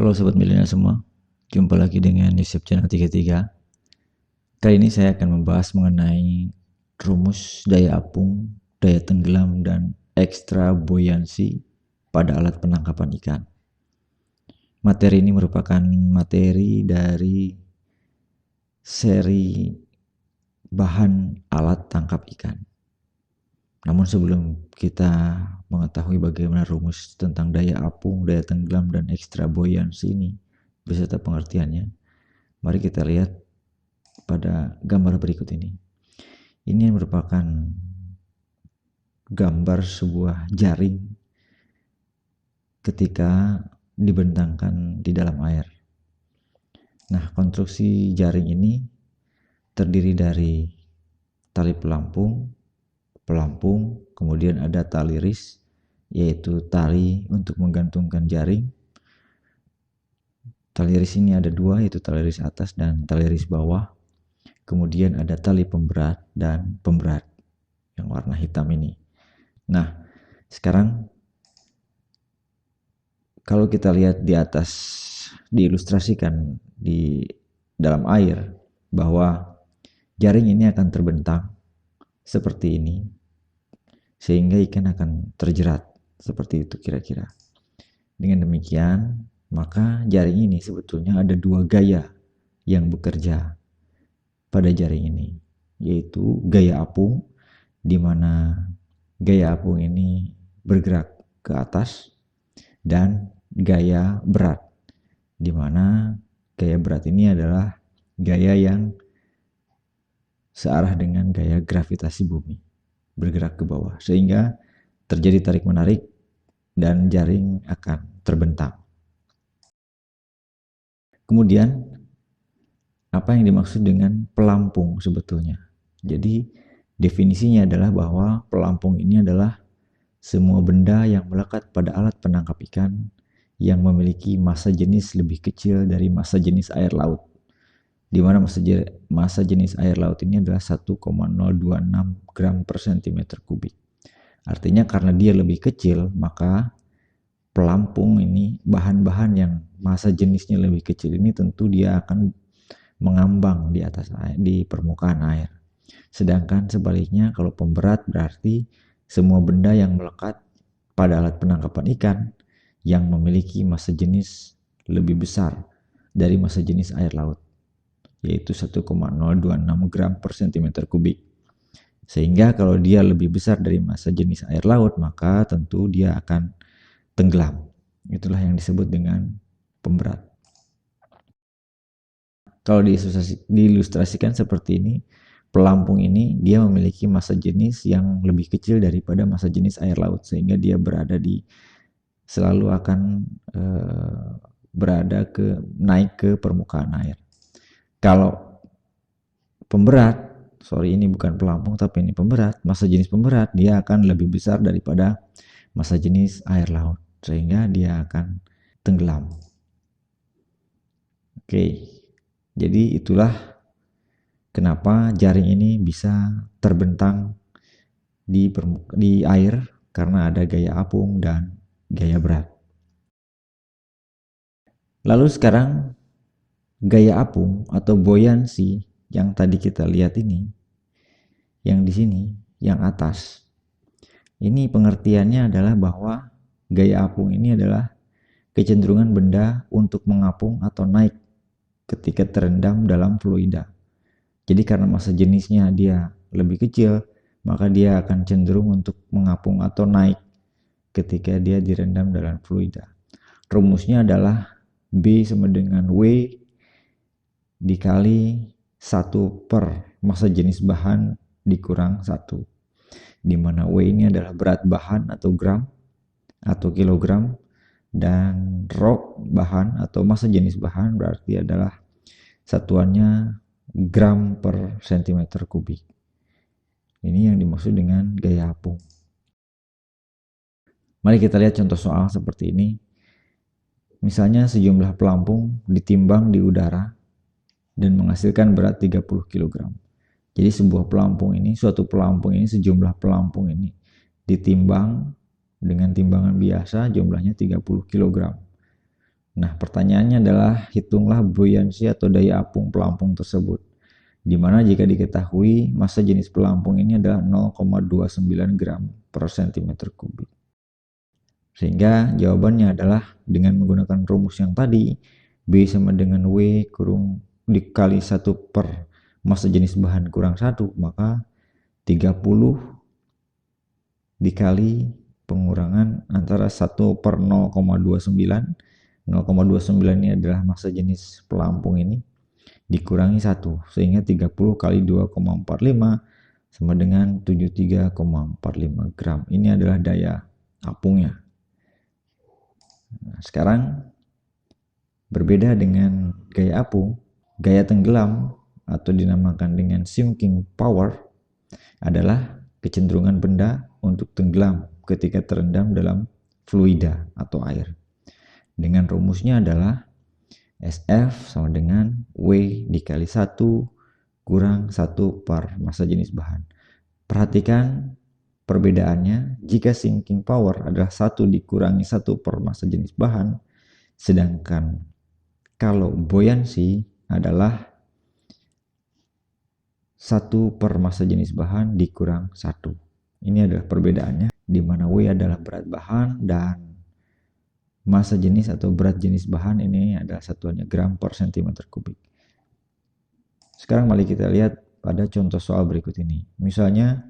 Halo Sobat Milenial semua, jumpa lagi dengan Yusuf Channel 33. Kali ini saya akan membahas mengenai rumus daya apung, daya tenggelam, dan ekstra buoyancy pada alat penangkapan ikan. Materi ini merupakan materi dari seri bahan alat tangkap ikan. Namun sebelum kita mengetahui bagaimana rumus tentang daya apung, daya tenggelam, dan ekstra buoyancy ini beserta pengertiannya, mari kita lihat pada gambar berikut ini. Ini merupakan gambar sebuah jaring ketika dibentangkan di dalam air. Nah, konstruksi jaring ini terdiri dari tali pelampung, kemudian ada tali ris, yaitu tali untuk menggantungkan jaring. Tali ris ini ada dua, yaitu tali ris atas dan tali ris bawah. Kemudian ada tali pemberat dan pemberat yang warna hitam ini. Nah, sekarang kalau kita lihat di atas, diilustrasikan di dalam air bahwa jaring ini akan terbentang seperti ini, sehingga ikan akan terjerat seperti itu kira-kira. Dengan demikian, maka jaring ini sebetulnya ada dua gaya yang bekerja pada jaring ini, yaitu gaya apung, di mana gaya apung ini bergerak ke atas, dan gaya berat, di mana gaya berat ini adalah gaya yang searah dengan gaya gravitasi bumi, bergerak ke bawah, sehingga terjadi tarik-menarik dan jaring akan terbentang. Kemudian, apa yang dimaksud dengan pelampung sebetulnya? Jadi, definisinya adalah bahwa pelampung ini adalah semua benda yang melekat pada alat penangkap ikan yang memiliki massa jenis lebih kecil dari massa jenis air laut, di mana massa jenis air laut ini adalah 1,026 gram per cm kubik. Artinya karena dia lebih kecil, maka pelampung ini, bahan-bahan yang massa jenisnya lebih kecil ini tentu dia akan mengambang di atas air, di permukaan air. Sedangkan sebaliknya kalau pemberat berarti semua benda yang melekat pada alat penangkapan ikan yang memiliki massa jenis lebih besar dari massa jenis air laut, yaitu 1,026 gram per cm kubik. Sehingga kalau dia lebih besar dari massa jenis air laut, maka tentu dia akan tenggelam. Itulah yang disebut dengan pemberat. Kalau diilustrasikan seperti ini, pelampung ini dia memiliki massa jenis yang lebih kecil daripada massa jenis air laut, sehingga dia selalu akan naik ke permukaan air. Kalau pemberat, ini bukan pelampung tapi ini pemberat, massa jenis pemberat dia akan lebih besar daripada massa jenis air laut, sehingga dia akan tenggelam. Oke, jadi itulah kenapa jaring ini bisa terbentang di air, karena ada gaya apung dan gaya berat. Lalu sekarang gaya apung atau buoyancy yang tadi kita lihat ini, yang di sini, yang atas, ini pengertiannya adalah bahwa gaya apung ini adalah kecenderungan benda untuk mengapung atau naik ketika terendam dalam fluida. Jadi karena massa jenisnya dia lebih kecil, maka dia akan cenderung untuk mengapung atau naik ketika dia direndam dalam fluida. Rumusnya adalah B sama dengan W dikali 1 per massa jenis bahan dikurang 1, di mana W ini adalah berat bahan atau gram atau kilogram, dan rho bahan atau massa jenis bahan berarti adalah satuannya gram per cm kubik. Ini yang dimaksud dengan gaya apung. Mari kita lihat contoh soal seperti ini. Misalnya sejumlah pelampung ditimbang di udara dan menghasilkan berat 30 kg. Jadi suatu pelampung ini, sejumlah pelampung ini ditimbang dengan timbangan biasa, jumlahnya 30 kg. Nah, pertanyaannya adalah hitunglah buoyancy atau daya apung pelampung tersebut. Di mana jika diketahui massa jenis pelampung ini adalah 0,29 gram per cm kubik. Sehingga jawabannya adalah dengan menggunakan rumus yang tadi, B sama dengan W kurung dikali 1 per massa jenis bahan kurang 1, maka 30 dikali pengurangan antara 1 per 0,29. 0,29 ini adalah massa jenis pelampung ini, dikurangi 1, sehingga 30 kali 2,45 sama dengan 73,45 gram. Ini adalah daya apungnya. Nah, sekarang berbeda dengan gaya apung, gaya tenggelam atau dinamakan dengan sinking power adalah kecenderungan benda untuk tenggelam ketika terendam dalam fluida atau air. Dengan rumusnya adalah SF sama dengan W dikali 1 kurang 1 per massa jenis bahan. Perhatikan perbedaannya, jika sinking power adalah 1 dikurangi 1 per massa jenis bahan, sedangkan kalau buoyancy adalah 1 per massa jenis bahan dikurang 1. Ini adalah perbedaannya, di mana W adalah berat bahan dan massa jenis atau berat jenis bahan ini adalah satuannya gram per cm kubik. Sekarang mari kita lihat pada contoh soal berikut ini. Misalnya,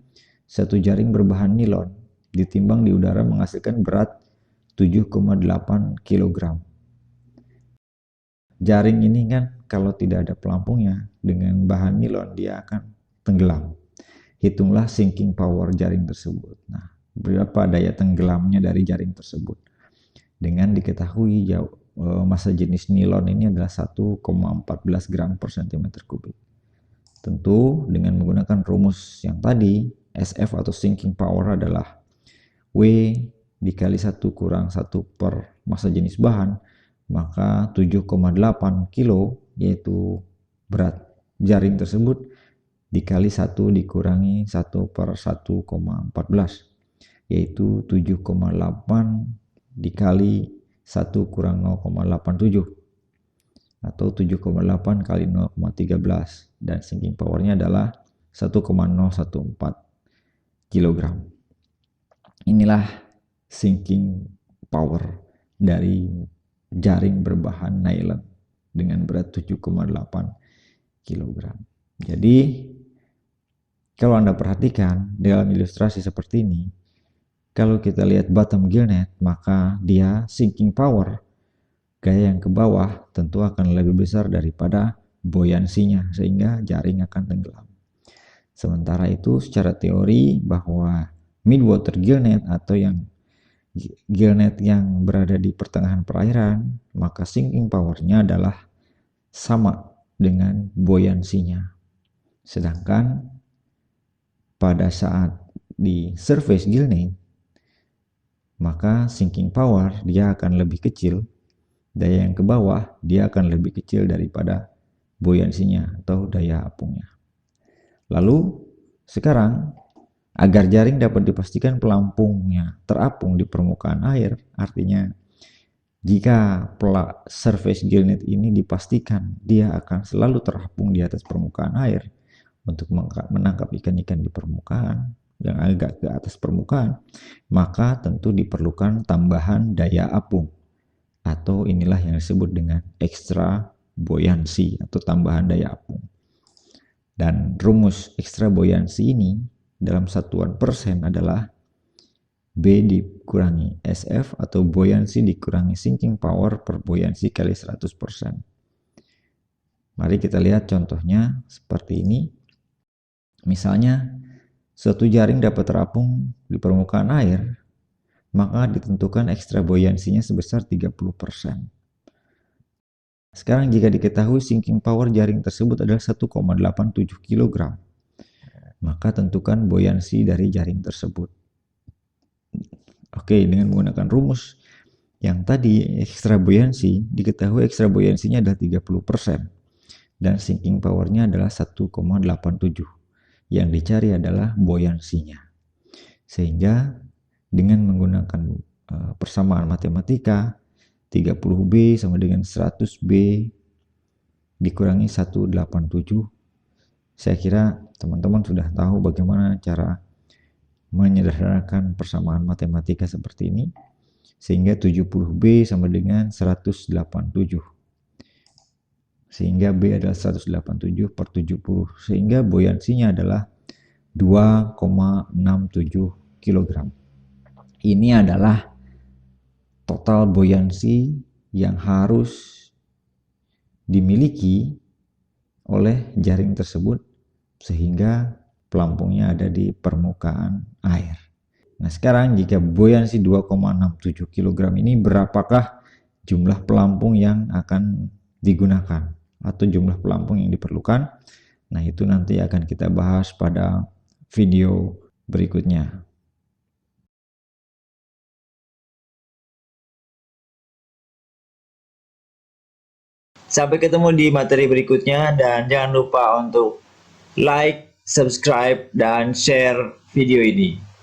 satu jaring berbahan nilon ditimbang di udara menghasilkan berat 7,8 kg. Jaring ini kan kalau tidak ada pelampungnya dengan bahan nilon dia akan tenggelam. Hitunglah sinking power jaring tersebut. Nah, berapa daya tenggelamnya dari jaring tersebut? Dengan diketahui massa jenis nilon ini adalah 1,14 gram per cm kubik. Tentu dengan menggunakan rumus yang tadi, SF atau sinking power adalah W dikali 1 kurang 1 per massa jenis bahan, maka 7,8 kilo yaitu berat jaring tersebut dikali 1 dikurangi 1 per 1,14 yaitu 7,8 dikali 1 kurang 0,87 atau 7,8 kali 0,13 dan sinking powernya adalah 1,014 kg. Inilah sinking power dari jaring berbahan nylon dengan berat 7,8 kg. Jadi kalau Anda perhatikan dalam ilustrasi seperti ini, kalau kita lihat bottom gillnet, maka dia sinking power, gaya yang ke bawah tentu akan lebih besar daripada buoyancy-nya, sehingga jaring akan tenggelam. Sementara itu secara teori bahwa midwater gillnet atau yang gillnet yang berada di pertengahan perairan, maka sinking power-nya adalah sama dengan buoyancy-nya. Sedangkan pada saat di surface gillnet, maka sinking power dia akan lebih kecil, daya yang ke bawah dia akan lebih kecil daripada buoyancy-nya atau daya apungnya. Lalu sekarang agar jaring dapat dipastikan pelampungnya terapung di permukaan air, artinya jika surface gillnet ini dipastikan dia akan selalu terapung di atas permukaan air untuk menangkap ikan-ikan di permukaan yang agak ke atas permukaan, maka tentu diperlukan tambahan daya apung atau inilah yang disebut dengan extra buoyancy atau tambahan daya apung. Dan rumus extra buoyancy ini dalam satuan persen adalah B dikurangi SF atau buoyancy dikurangi sinking power per buoyancy kali 100%. Mari kita lihat contohnya seperti ini. Misalnya, suatu jaring dapat terapung di permukaan air, maka ditentukan ekstra buoyancy-nya sebesar 30%. Sekarang jika diketahui sinking power jaring tersebut adalah 1,87 kg, maka tentukan buoyancy dari jaring tersebut. Oke, dengan menggunakan rumus yang tadi ekstra buoyancy, diketahui ekstra buoyancy-nya adalah 30% dan sinking power-nya adalah 1,87. Yang dicari adalah buoyancy-nya. Sehingga dengan menggunakan persamaan matematika, 30B sama dengan 100B dikurangi 187. Saya kira teman-teman sudah tahu bagaimana cara menyederhanakan persamaan matematika seperti ini. Sehingga 70B sama dengan 187. Sehingga B adalah 187 per 70. Sehingga buoyansinya adalah 2,67 kg. Ini adalah total buoyansi yang harus dimiliki oleh jaring tersebut sehingga pelampungnya ada di permukaan air. Nah, sekarang jika buoyansi 2,67 kg ini, berapakah jumlah pelampung yang akan digunakan atau jumlah pelampung yang diperlukan? Nah, itu nanti akan kita bahas pada video berikutnya. Sampai ketemu di materi berikutnya, dan jangan lupa untuk like, subscribe, dan share video ini.